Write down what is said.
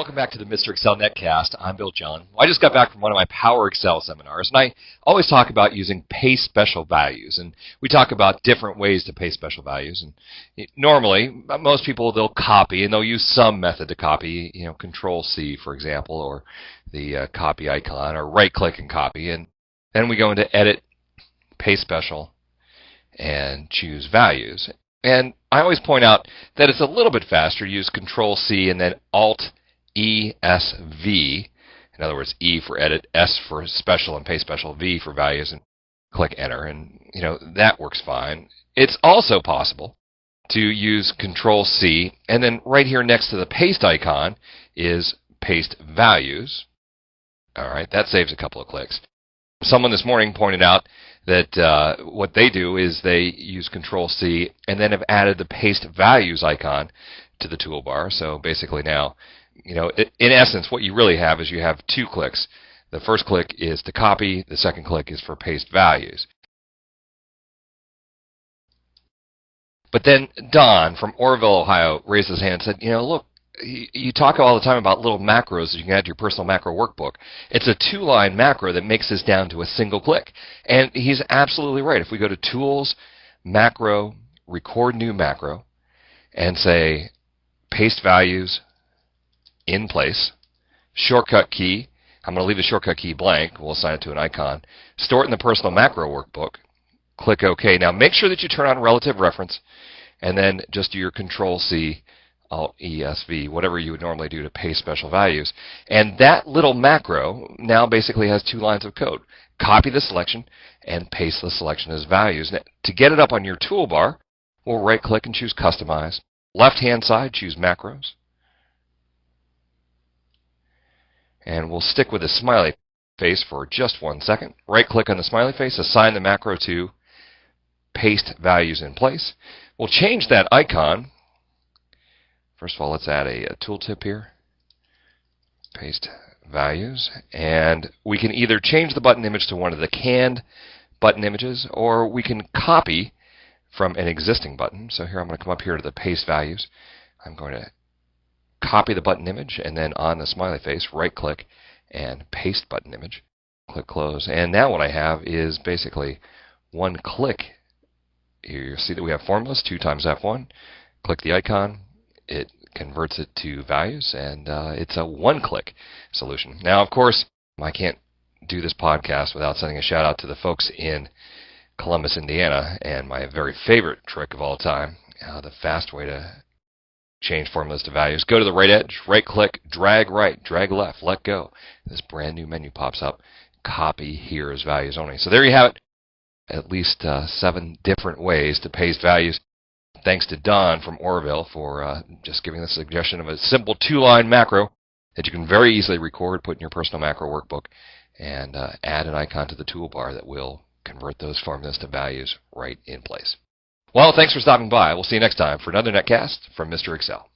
welcome back to the Mr. Excel Netcast. I'm Bill John. I just got back from one of my Power Excel seminars, and I always talk about using paste special values. And we talk about different ways to paste special values. And normally, most people, they'll copy, and they'll use some method to copy, Ctrl+C, for example, or the copy icon, or right-click and copy. And then we go into Edit, Paste Special, and choose Values. And I always point out that it's a little bit faster to use Ctrl+C and then Alt+ESV. In other words, E for edit, S for special and paste special, V for values, and click enter. And that works fine. It's also possible to use Ctrl+C, and then right here next to the paste icon is paste values. All right, that saves a couple of clicks. Someone this morning pointed out that what they do is they use Ctrl+C and then have added the paste values icon to the toolbar. So basically now, in essence, what you really have is you have two clicks. The first click is to copy. The second click is for paste values. But then Don from Orville, Ohio, raised his hand and said, look, you talk all the time about little macros that you can add to your personal macro workbook. It's a two-line macro that makes this down to a single click. And he's absolutely right. If we go to Tools, Macro, Record New Macro, and say Paste Values in Place, Shortcut Key, I'm going to leave the shortcut key blank. We'll assign it to an icon. Store it in the personal macro workbook. Click OK. Now make sure that you turn on relative reference, and then just do your Ctrl+C, Alt+ESV, whatever you would normally do to paste special values. And that little macro now basically has two lines of code. Copy the selection and paste the selection as values. Now, to get it up on your toolbar, we'll right-click and choose Customize. Left-hand side, choose Macros. And we'll stick with the smiley face for just 1 second. Right-click on the smiley face, assign the macro to Paste Values in Place. We'll change that icon. First of all, let's add a tooltip here. Paste values. And we can either change the button image to one of the canned button images, or we can copy from an existing button. So here I'm going to come up here to the paste values. I'm going to copy the button image, and then on the smiley face, right-click and paste button image. Click Close. And now what I have is basically one click. Here you see that we have formulas, 2 times F1. Click the icon. It converts it to values, and it's a one-click solution. Now, of course, I can't do this podcast without sending a shout-out to the folks in Columbus, Indiana, and my very favorite trick of all time, the fast way to change formulas to values. Go to the right edge, right-click, drag right, drag left, let go. This brand new menu pops up. Copy here as values only. So there you have it. At least 7 different ways to paste values. Thanks to Don from Orville for just giving the suggestion of a simple 2-line macro that you can very easily record, put in your personal macro workbook, and add an icon to the toolbar that will convert those formulas to values right in place. Well, thanks for stopping by. We'll see you next time for another Netcast from Mr. Excel.